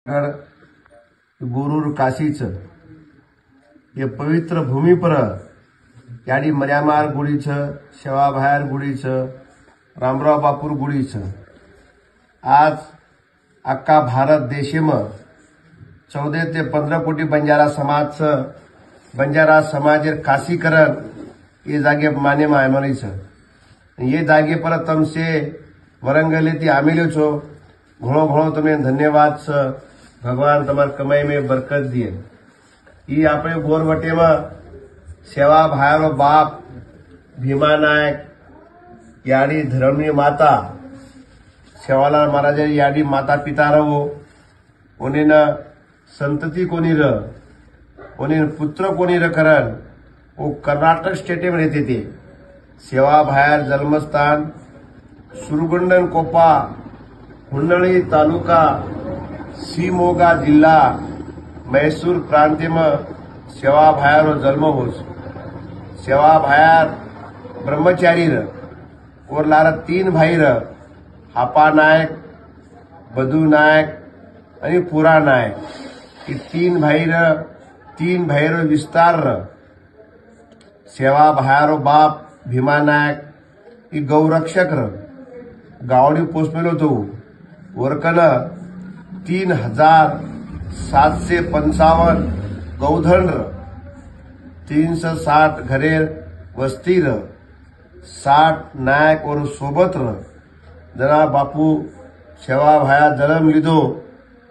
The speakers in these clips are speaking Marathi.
गुरूर काशीच ये पवित्र भूमी पर याडी मर्यामार गुडीच शेवाभायर गुडीच रामराव बापूर गुडीच आज अख्खा भारत देशेમાં 14 ते 15 कोटी बंजारा समाजेर खासीकरण ये जागे माने मायमनी छ ये जागे पर तमसे वरंगलेती आमेल्यो छो घणो घणो तमे धन्यवाद छ। भगवान तमार कमाई में बरकत दिए। ये अपने गोरवटे में सेवा भायरो बाप भीमा नायक याडी धर्मनी माता सेवालाल महाराज याडी माता पिता रहो उन्हें न संतति कोनी रह उन्हें पुत्र कोनी रह करन वो कर्नाटक स्टेट में रहते थे। सेवा भायर जन्मस्थान सुरगुंडन कोपा हुन्नळी तालुका शिमोगा जिल्हा मैसूर प्रांत में सेवा भायर जन्म हो। सेवा भायर ब्रह्मचारी और लारा 3 भाई हापा नायक बधू नायक आणि पुरा नायक ये 3 भाई विस्तार सेवा भायरो बाप भीमा नायक ये गौरक्षक गावडी पोचमेलो तो वरकन 3755 गौधन 360 घरेर वस्ती 60 नायक और सोबत जना बापू सेवा भाया जन्म लीधो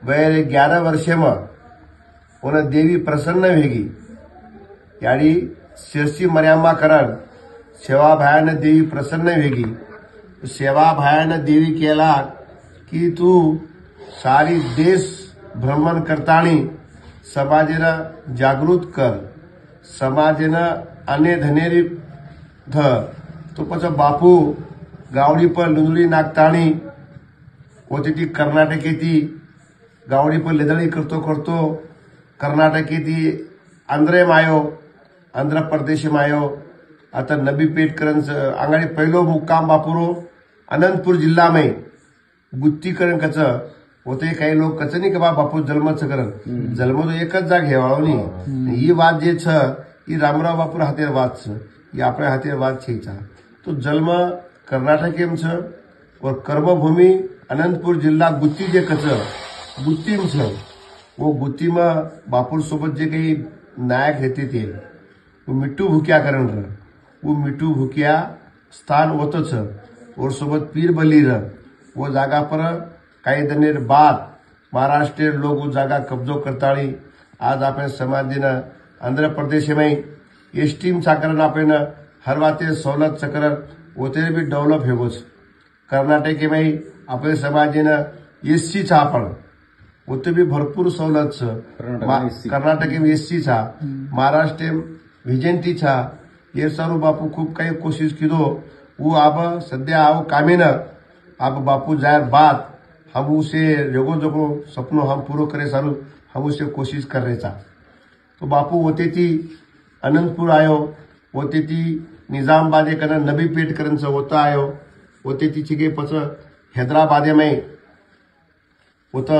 वैर 11 वर्षे में उन्हें देवी प्रसन्न वेगी याडी शिरसी मर्यामा करण सेवा भाया ने देवी प्रसन्न वेगी। सेवा भाया ने देवी केला कि तू सारी देश भ्रमण करतानी समाजेना जागृत कर समाजेना अन्य धनेरी तो पछ बापू गावडी पर लुंगडी नागतानी होती ती कर्नाटकेती गावडी पर लेदळी करतो कर्नाटकेती आंध्रे मायो आंध्र प्रदेश मायो आता नबी पेट करन आंगाडी पहिलो मुक्काम बापूरो अनंतपुर जिल्हा में गुत्ती करण कच होते काही लोग कच नहीं के बापू जन्मच करन जन्म तो एकच जाग हेवावनी ही बात जे छ ही रामराव बापूर हातेर बात छ ही आपल्या हातेर बात छे तो जन्म कर्नाटक में छ और कर्मभूमि अनंतपुर जिल्हा गुत्ती जे कच गुत्ती में छ वो गुत्ती में बापूर सोबत जे काही नायक रहते थे वो मिट्टू भुकिया करण वो मिट्टू भुकिया स्थान होतो छ और सोबत पीर बली वो जागा पर काही दिनेर बाद महाराष्ट्र लोग उस जागा कब्जो करताड़ी आज आपने समाज दिन आंध्र प्रदेश में एसटी में साकरन आपने हर बातें सवलत सकरन होते भी डेवलप हो कर्नाटक में आपले समाज दिन एससी छा पण होते भी भरपूर सवलत कर्नाटक में एससी छा महाराष्ट्र में विजेंटी छा ये सारू बापू खूब काही कोशिश कीधो वो अब सद्या आओ कामे न अब बापू जायर बात हम उसे जोगो जोगो सपनों हम पूरो करे सारू हम उसे कोशिश कर रहे था। तो बापू होते थी अनंतपुर आयो होते थी निजामबादे कन नबी पेट करन से होता आयो होते थी छिके पछ हैदराबादे में होता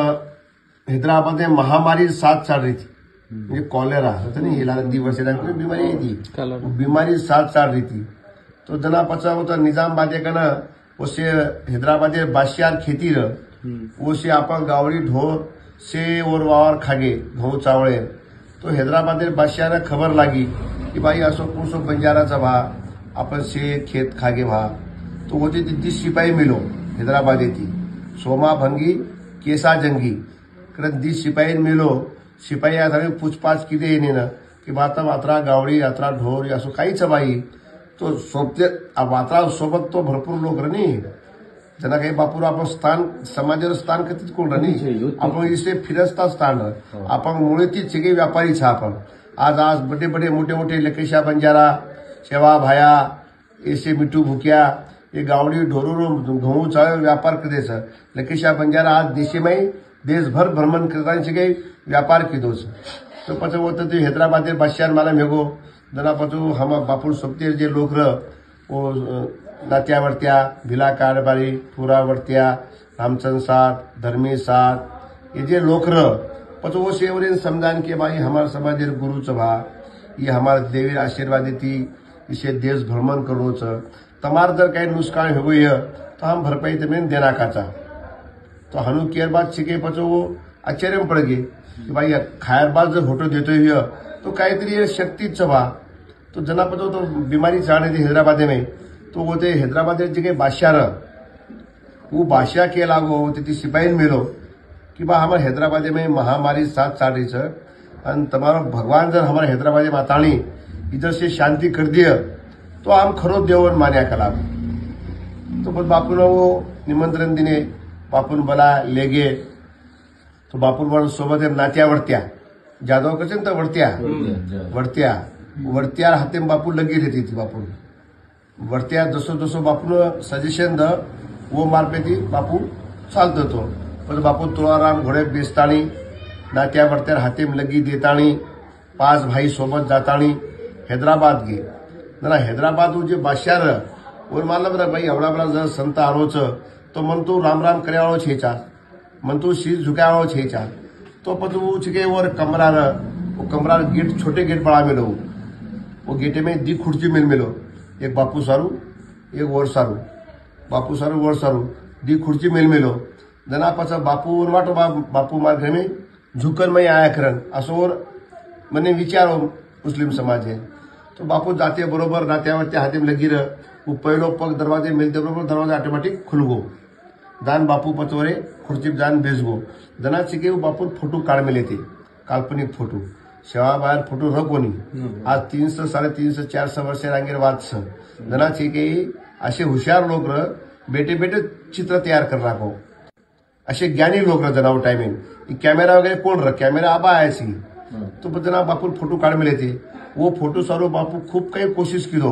हैदराबाद में महामारी साथ चल रही थी ये कॉलेरा होता नहीं ये दिवस बीमारी थी बीमारी साथ चल रही थी। तो जना पचा होता निजामबादे कन उसे हैदराबाद बाशियार खेती उसे आपण गावड़ी ढोर से और वावर खागे घऊ चावळे तो हैदराबाद बाशियार खबर लागी कि भाई असो कुसो बंजाराचा भा आपण से खेत खागे भा तो होती ती सिपाही मिलो हैदराबाद थी सोमा भंगी केसा जंगी करत 10 सिपाही मिलो सिपाही आधारे पूछपाछ की दे ना कि माता मात्रा गावड़ी यात्रा ढोर असो काहीच बाई तो सोबते वात्रा सोबत तो भरपूर लोक रनी जना काही बापूर आपण स्थान समाजावर स्थान कधीच कोण रनी आपण इसे फिरस्ता स्थान आपण मुळे ती छिगे व्यापारी छा आपण आज बड़े बड़े मोटे मोटे लकेशा बंजारा सेवा भाया ऐसे मिट्टू भुकिया ये गावड़ी ढोरो घऊ चावे व्यापार करे छ लकेशा बंजारा आज देश में देश भर भ्रमण करता छिगे व्यापार कीधो छ। तो पछ होत ते हैदराबाद बादशाह माला मेगो जना पचू हम बापूर सोबते जे लोक वो नात्यावरत्या भिला कारबारी पुरावरत्या रामचंद साठ धर्मी साठ ये जे लोक र पच वो सेवरेन समझान के भाई हमारा समाज गुरु भा ये हमारा देवी आशीर्वाद देती इसे देश भ्रमण करो तमार जर कहीं नुकसान हो गई है तो हम भरपाई तमें देना काचा तो हनु केयर बात छिके पचो वो आश्चर्य में पड़ गए कि भाई खायर बाद जब फोटो देते हुए तो काहीतरी शक्तीच भा तो जना पचो तो बीमारी चाहने थी हैदराबाद में तो वो ते हैदराबाद जे काही बादशाह वो बादशाह के लागो ती सिपाही मिलो कि बा हमारे हैदराबाद में महामारी साथ साड़ी छ और तुम्हारा भगवान जर हमारे हैदराबाद में आतानी इधर से शांति कर दिया तो हम खरो देवन मान्या कला तो बस बापू ने वो निमंत्रण दिने बापून बोला ले गए तो बापून बोला सोबत नात्या वरत्या जादव कसे तर वरत्या वरत्या हाते बापू लगी रहती थी बापू वरत्या जसो जसो बापून सजेशन द वो मार्फेती बापू चालतो तो पण बापू तुळाराम घोडे बेसताणी नात्या वरत्या हाते लगी देताणी 5 भाई सोबत जाताणी हैदराबाद गे ना हैदराबाद जे बादशाह और मालूम रहा भाई एवढा बड़ा जर संत आरोच तो मन तो राम राम करे वालों छेचा मन तो शीश झुकाया वालों छेचा तो पत वो छिके और कमरा वो कमरा गेट छोटे गेट बड़ा मिलो वो गेटे में दी खुर्ची मिलो एक बापू सारू एक और सारू बापू सारू और सारू दी खुर्ची मिलो जना पाचा बापू और वाटो बापू मार घर में झुकन में आया करन असो और मने विचारो मुस्लिम समाज है तो बापू जाते बरोबर नात्यावरती हाती लगी रह वो पहलो पग दरवाजे मिलते बरोबर दरवाजा ऑटोमेटिक खुल गो जान बापू पचवरे खुर्ची जान बेस गो जना छिके वो बापू फोटो काढ मिले थे काल्पनिक फोटो शेवा बाहेर फोटो र कोणी आज 300 350 400 वर्ष रांगेर वाच जना छिके असे हुशार लोक र बेटे बेटे चित्र तयार कर राखो असे ज्ञानी लोक र जनाव टाइमिंग कॅमेरा वगैरे कोण र कॅमेरा आबा आयसी तो जना बापू फोटो काढ मिले थे वो फोटो सारो बापू खूप काही कोशिश किलो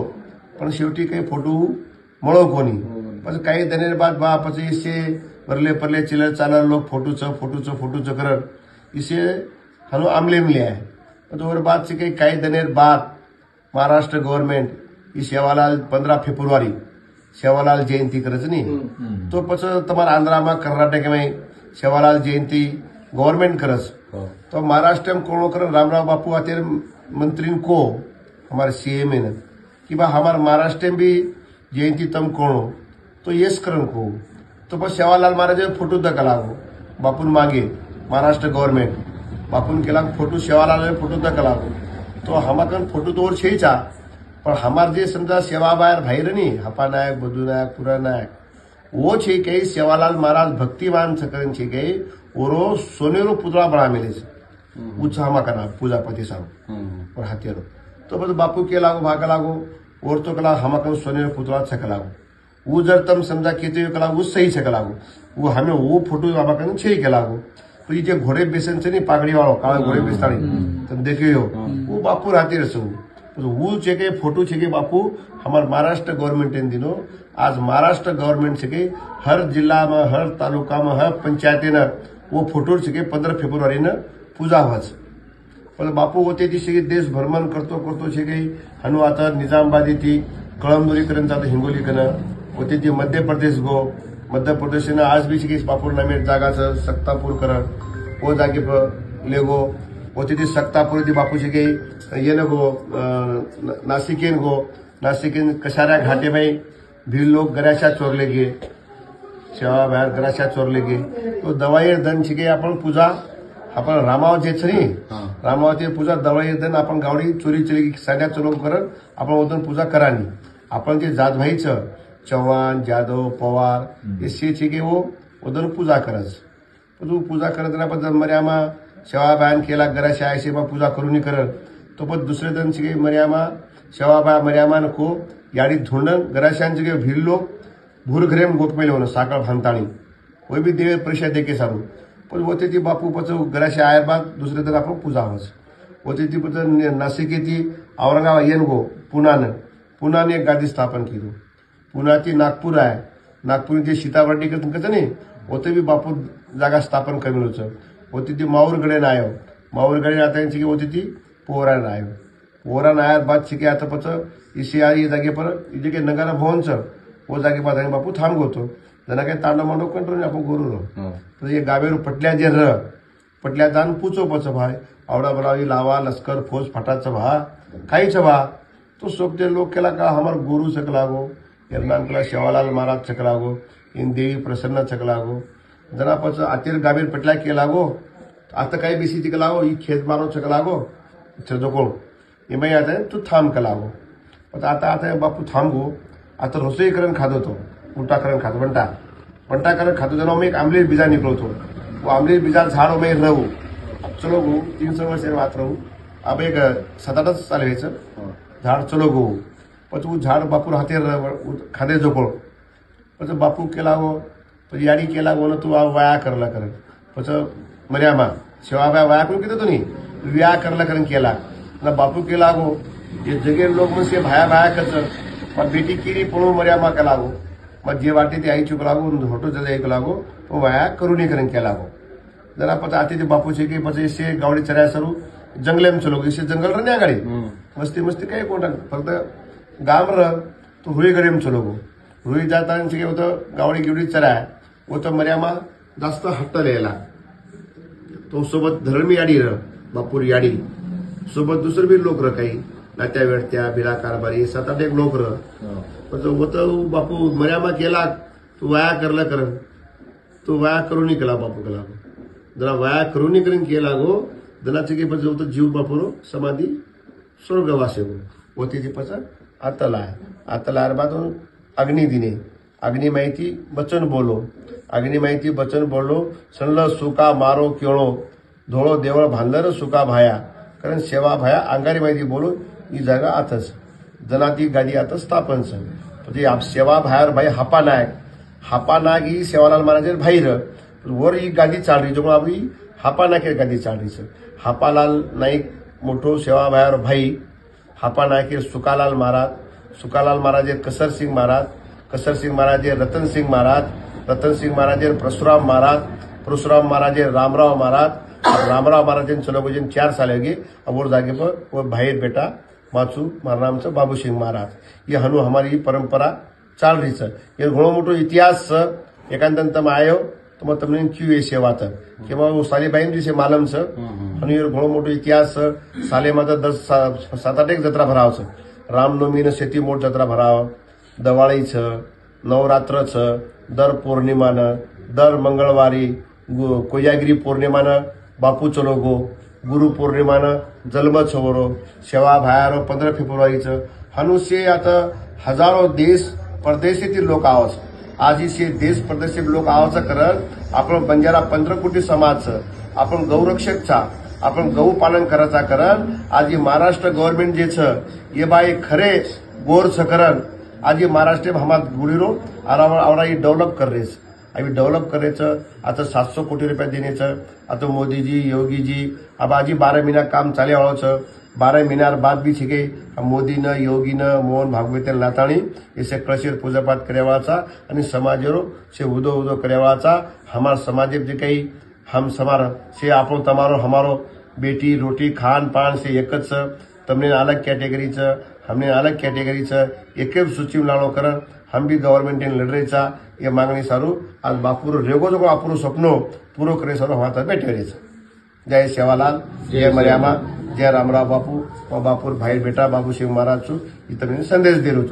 पण शेवटी काही फोटो मळो कोणी पण काही दिनेर बाद बापाचे इसे परले परले चिलर चालर लोग फोटोचं करत इसे हलो आमले मिले है तो और बात से काही दिनेर बाद महाराष्ट्र गवर्नमेंट ई सेवालाल 15 फेब्रुआरी सेवालाल जयंती करत नहीं तो पछ तुम्हारा आंध्रा में कर्नाटक में सेवालाल जयंती गवर्नमेंट करस तो महाराष्ट्र में कोण कर रामराव बापू आते मंत्री को हमारे सीएम है कि बा हमारे महाराष्ट्र में भी जयंती तम कोणो तो यस करन को तो बस सेवालाल महाराज फोटो दका लागो बापून मागे महाराष्ट्र गवर्नमेंट बापून केला फोटो सेवालाल फोटो दका लागो तो हमाकन फोटो तो और छेचा पर हमार जे समझा सेवा बाहेर भाईर नहीं हपा नायक बधु नायक पुरा नायक वो छे कई सेवालाल महाराज भक्तिवान सकरन छे कई ओरो सोनेरो पुतळा बना मिले उच्च हमा करना पूजा पति सारो और हथियारो तो बस बापू के लागो भागा लागो और तो कला हमाकन सोनेरो पुतळा छक लागो वो जर तम समझा कहते कला वो सही छक लागो वो हमें वो फोटो हमाकन छे के लागो तो ये घोड़े बेसन से नहीं पागड़ी वालों काला घोड़े बेसतानी तुम देखे हो वो बापू रहते रसो तो वो छे फोटो छे बापू हमारे महाराष्ट्र गवर्नमेंट इन दिनों आज महाराष्ट्र गवर्नमेंट छे हर जिला में हर तालुका में हर पंचायत न वो फोटो छे 15 फेब्रुआरी न पूजा होच पण बापू होते ती देश भ्रमण करतो छे हनु आता निजामाबादी थी कळमनुरी करन जातो हिंगोली कन होते ती मध्य प्रदेश गो मध्य प्रदेश ने आज भी छे बापू नामे जागा छ सक्तापुर करन वो जागे पर लेगो होते ती सक्तापुर थी बापू छे ये न गो नासिकेन गो नासिकेन कशारा घाटे में भी लोग गराशा चोरले गे सेवा बाहेर गराशा चोरले गे तो दवाई दन छे आपण पूजा आपण रामाव जे छनी रामावती पूजा दवाई दन आपण गावडी चोरी चली साड्या चोरून करत आपण ओदन पूजा करानी आपण जे जातभाईच चव्हाण जादव पवार ये छे के वो ओदन पूजा करस तो पूजा करत ना पण मर्यामा सेवा बायन केला गराशा आयसे बा पूजा करूनी करत तो पण दुसरे दन छे मर्यामा सेवा बा मर्यामा को याडी धुंडन गराशांचे के भीड़ लोग भूर घरे में गोप मेले होना साकळ भांताणी वो भी देवे परिषद देके सारू पण वो ती बापू पच गराशा आयर बाद दुसरे दिन आपण पूजा होस वो ती पच नासिक ती औरंगाबाद येन गो पुनाने एक गादी स्थापन की पुना ती नागपूर आहे नागपूर जे सीताबर्डी कसं नाही होते भी बापू जागा स्थापन कमी होचं होती ती माऊरगडे आयो माऊरगडे आता होती ती पोहरान आयो पोहरान आया बाद छिके आता पच इसे आई जागे पर जे के नगारा भवन छ वो जागे बाद बापू थांब गोतो जना काही तांडव मांडव कंट्रोल आपण करू तो ये गावेरू पटल्या जे र पटल्या जान पूछो पछ भाई आवड़ा बनावी लावा लश्कर फौज फटाच भा खाई छ भा तो सोपते लोग केला का हमार गुरु चकलागो एर्नाकुला शेवालाल महाराज चकलागो इन देवी प्रसन्न चकलागो जना पछ आतिर गाभीर पटल्या केलागो आता काही बेसी चकलागो ई खेत मारो चकलागो चजोको एमाई आता तू थांब कलागो पण आता बापू थांबगो आता रसोई करण खादो तो उल्टा करण खादो वंटा करण खादो जना में एक आमलेट बीजा निकलतो वो आमलेट बीजा झाड़ में रहू चलो गो 300 वर्ष बात रहू अब एक 7-8 साल व्हायचं झाड चलो गो પછી झाड बापू हाते खादे जोकोळ પછી बापू केला गो પછી याडी केला गो तू वाया करला कर પછી मर्यामा शेवाबाई वाया करून किती तुम्ही व्या करला करून केला ना बापू केला गो ये जगे लोग मुझसे भाया भाया करत मग बेटी केली पळू मर्यामा केला गो मग जे वाटे ते आई चुक लागो होटो जले एक लागो तो वाया करून करून केला गो जरा પછી आते ते बापू છે કે પછી से गावडी चराया सरू जंगले में चलो इसे जंगल रहने गाड़ी मस्ती मस्ती काही कोणता फक्त गाम रह तो रुई गडी में चलो गो रुई जाता होतं गावडी गिवडी चराय होतं मर्यामा जास्त हट्ट लिहायला तो सोबत धर्मी याडी रह बापूर याडी सोबत दुसरे भी लोक रह काही नात्या वेडत्या बिरा कारभारी 7-8 लोक रह पण होतं बापू मर्यामा केला तू वाया करला कर तो वाया करून केला बापू केला जरा वाया करून केला गो दनाचे के पछ होतं जीव बापूरो समाधी स्वर्गवासी गो होती ती पछ आतला बाद अग्नि दिने अग्नि माहिती बचन बोलो सणल सुका मारो केळो धोळो देवळ भांदर सुका भाया कारण सेवा भाया अंगारी माहिती बोलो ही जागा आतच जनाती गादी आता स्थापन म्हणजे सेवा भायावर भाई हापा नायक ही सेवालाल महाराज भाईर वर ही गादी चाल रही जो अभी हापा नायक गादी चाल रही हापालाल नाईक मोठो सेवा भायावर भाई हापा नायक सुकालाल महाराज कसर सिंग महाराज रतन सिंग महाराज परशुराम महाराज रामराव महाराज चलो भजन 4 साल होगी अब वो जागे पर वो भाई बेटा माचू मारा नाम से बाबू सिंह महाराज ये हनु हमारी परंपरा चाल रही है ये घणो मोटो इतिहास एकांत आयो तो मैं तमने क्यों ये सेवा था कि वो सालीबाई जी से मालूम से हनु ये घणो मोटो इतिहास साले में 7-8 जत्रा भराव छ रामनवमी ने शेती मोठ जत्रा भराव दवाळी छ नवरात्र छ दर पौर्णिमा न दर मंगळवारी कोजागिरी पौर्णिमा न बापू चलो गो गुरु पौर्णिमा न जन्म छवरो सेवा भायारो 15 फेब्रुवारी छ हनुसे आता हजारो देश परदेशातील लोक आवच आज इसे देश परदेशातील लोक आवचं करत आपण बंजारा 15 कोटी समाज आपण गौरक्षकचा आपण गौ पालन करायचा करण आज महाराष्ट्र गव्हर्नमेंट जे छ ये बाई खरे गोर छ करण आज महाराष्ट्र हमार गुडीरो आवड़ा डेवलप कर रहे अभी डेवलप करायचं आता 700 कोटी रुपये देण्याचं आता मोदीजी योगीजी अब आज 12 महीना काम चाले वाळो 12 महीना बाद भी छे मोदी न योगी न मोहन भागवत लाताणी इसे कळशीर पूजापाठ करवाचा आणि समाजरो से उदो करवाचा हमार समाज जे कई हम समार से आपो तमारो हमारो बेटी रोटी खान पान से एक तमने अलग कैटेगरी छ हमने अलग कैटेगरी छ एक सूची में लाड़ो कर हम भी गवर्नमेंट लड़ रहे चा ये मांगनी सारू आज बापूर रेगो जो आपुरो सपनो पूरो करे सारू हमारा बैठे रहे जय सेवालाल जय मर्यामा जय रामराव बापू और बापूर भाई बेटा बाबू सिंह महाराज छू संदेश दे रू।